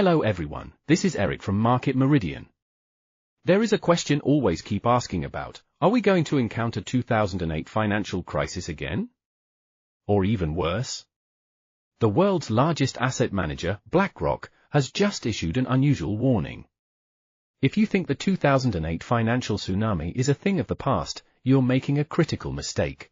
Hello everyone, this is Eric from Market Meridian. There is a question always keep asking about, are we going to encounter 2008 financial crisis again? Or even worse? The world's largest asset manager, BlackRock, has just issued an unusual warning. If you think the 2008 financial tsunami is a thing of the past, you're making a critical mistake.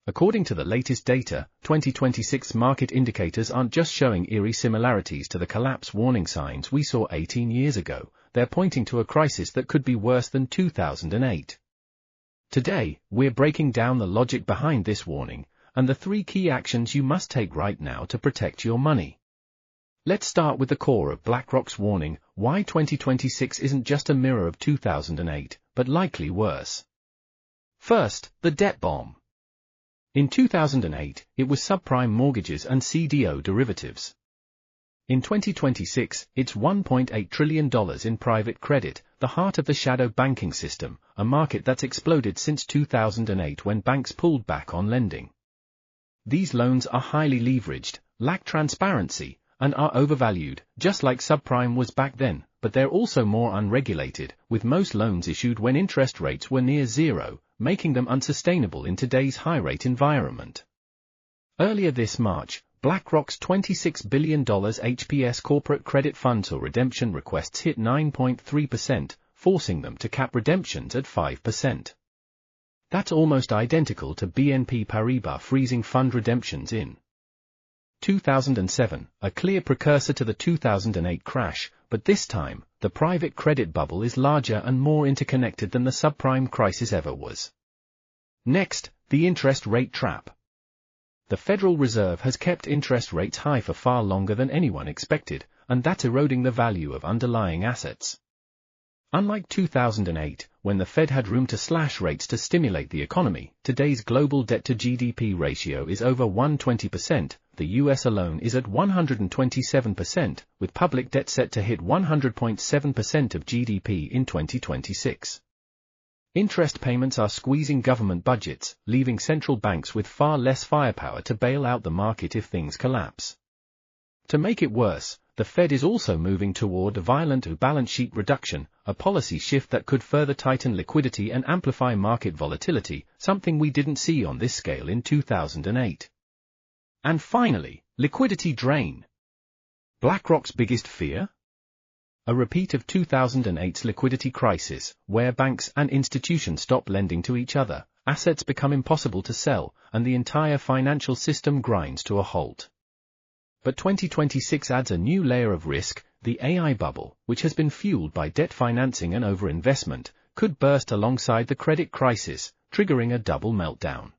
According to the latest data, 2026 market indicators aren't just showing eerie similarities to the collapse warning signs we saw 18 years ago, they're pointing to a crisis that could be worse than 2008. Today, we're breaking down the logic behind this warning, and the 3 key actions you must take right now to protect your money. Let's start with the core of BlackRock's warning, why 2026 isn't just a mirror of 2008, but likely worse. First, the debt bomb. In 2008, it was subprime mortgages and CDO derivatives. In 2026, it's $1.8 trillion in private credit, the heart of the shadow banking system, a market that's exploded since 2008 when banks pulled back on lending. These loans are highly leveraged, lack transparency, and are overvalued, just like subprime was back then, but they're also more unregulated, with most loans issued when interest rates were near zero, making them unsustainable in today's high-rate environment. Earlier this March, BlackRock's $26 billion HPS corporate credit fund saw redemption requests hit 9.3%, forcing them to cap redemptions at 5%. That's almost identical to BNP Paribas freezing fund redemptions in 2007, a clear precursor to the 2008 crash, but this time, the private credit bubble is larger and more interconnected than the subprime crisis ever was. Next, the interest rate trap. The Federal Reserve has kept interest rates high for far longer than anyone expected, and that's eroding the value of underlying assets. Unlike 2008, when the Fed had room to slash rates to stimulate the economy, today's global debt-to-GDP ratio is over 120%, the US alone is at 127%, with public debt set to hit 100.7% of GDP in 2026. Interest payments are squeezing government budgets, leaving central banks with far less firepower to bail out the market if things collapse. To make it worse, the Fed is also moving toward a violent balance sheet reduction, a policy shift that could further tighten liquidity and amplify market volatility, something we didn't see on this scale in 2008. And finally, liquidity drain. BlackRock's biggest fear? A repeat of 2008's liquidity crisis, where banks and institutions stop lending to each other, assets become impossible to sell, and the entire financial system grinds to a halt. But 2026 adds a new layer of risk. The AI bubble, which has been fueled by debt financing and overinvestment, could burst alongside the credit crisis, triggering a double meltdown.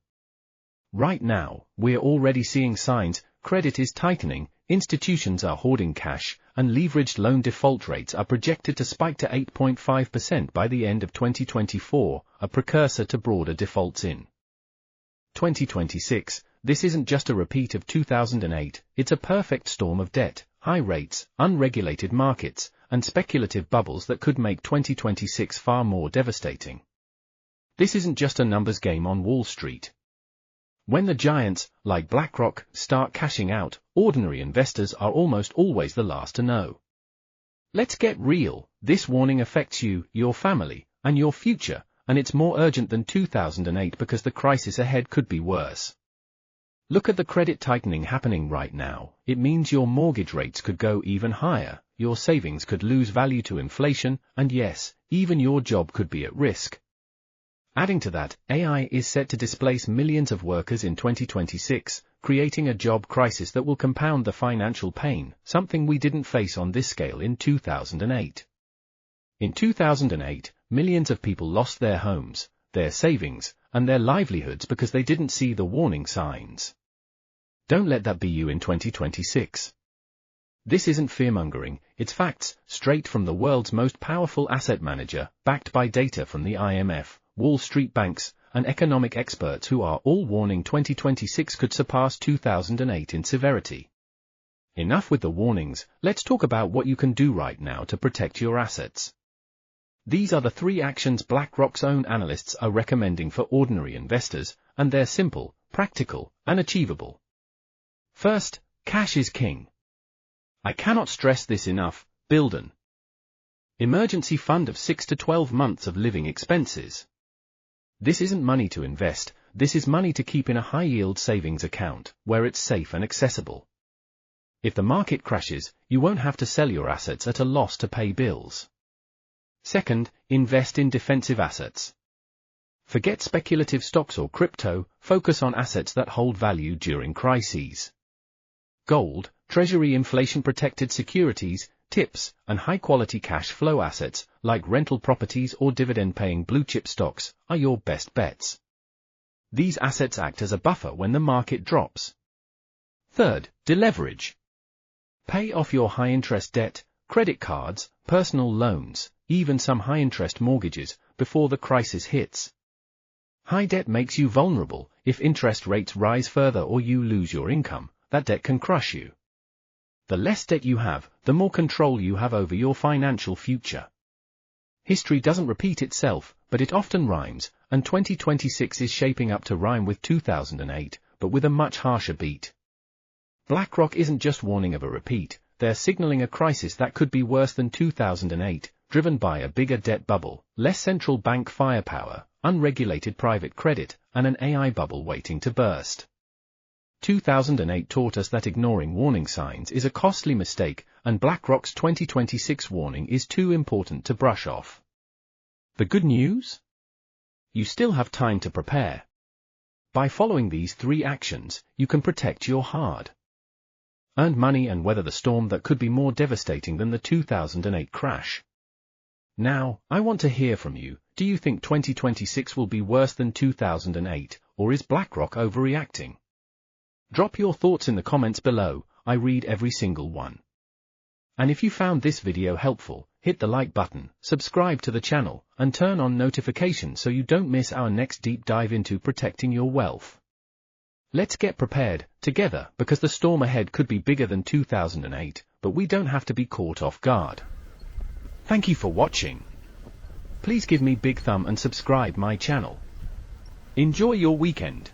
Right now, we're already seeing signs, credit is tightening, institutions are hoarding cash, and leveraged loan default rates are projected to spike to 8.5% by the end of 2024, a precursor to broader defaults in 2026. This isn't just a repeat of 2008, it's a perfect storm of debt, high rates, unregulated markets, and speculative bubbles that could make 2026 far more devastating. This isn't just a numbers game on Wall Street. When the giants, like BlackRock, start cashing out, ordinary investors are almost always the last to know. Let's get real, this warning affects you, your family, and your future, and it's more urgent than 2008 because the crisis ahead could be worse. Look at the credit tightening happening right now. It means your mortgage rates could go even higher, your savings could lose value to inflation, and yes, even your job could be at risk. Adding to that, AI is set to displace millions of workers in 2026, creating a job crisis that will compound the financial pain, something we didn't face on this scale in 2008. In 2008, millions of people lost their homes, their savings, and their livelihoods because they didn't see the warning signs. Don't let that be you in 2026. This isn't fearmongering, it's facts, straight from the world's most powerful asset manager, backed by data from the IMF, Wall Street banks, and economic experts who are all warning 2026 could surpass 2008 in severity. Enough with the warnings, let's talk about what you can do right now to protect your assets. These are the 3 actions BlackRock's own analysts are recommending for ordinary investors, and they're simple, practical, and achievable. First, cash is king. I cannot stress this enough, build an emergency fund of 6 to 12 months of living expenses. This isn't money to invest, this is money to keep in a high-yield savings account, where it's safe and accessible. If the market crashes, you won't have to sell your assets at a loss to pay bills. Second, invest in defensive assets. Forget speculative stocks or crypto, focus on assets that hold value during crises. Gold, treasury inflation-protected securities, tips, and high-quality cash flow assets, like rental properties or dividend-paying blue-chip stocks, are your best bets. These assets act as a buffer when the market drops. Third, deleverage. Pay off your high-interest debt, credit cards, personal loans, even some high-interest mortgages, before the crisis hits. High debt makes you vulnerable. If interest rates rise further or you lose your income, that debt can crush you. The less debt you have, the more control you have over your financial future. History doesn't repeat itself, but it often rhymes, and 2026 is shaping up to rhyme with 2008, but with a much harsher beat. BlackRock isn't just warning of a repeat, they're signaling a crisis that could be worse than 2008, driven by a bigger debt bubble, less central bank firepower, unregulated private credit, and an AI bubble waiting to burst. 2008 taught us that ignoring warning signs is a costly mistake, and BlackRock's 2026 warning is too important to brush off. The good news? You still have time to prepare. By following these 3 actions, you can protect your hard-earned money and weather the storm that could be more devastating than the 2008 crash. Now, I want to hear from you. Do you think 2026 will be worse than 2008, or is BlackRock overreacting? Drop your thoughts in the comments below, I read every single one. And if you found this video helpful, hit the like button, subscribe to the channel, and turn on notifications so you don't miss our next deep dive into protecting your wealth. Let's get prepared, together, because the storm ahead could be bigger than 2008, but we don't have to be caught off guard. Thank you for watching. Please give me big thumb and subscribe my channel. Enjoy your weekend.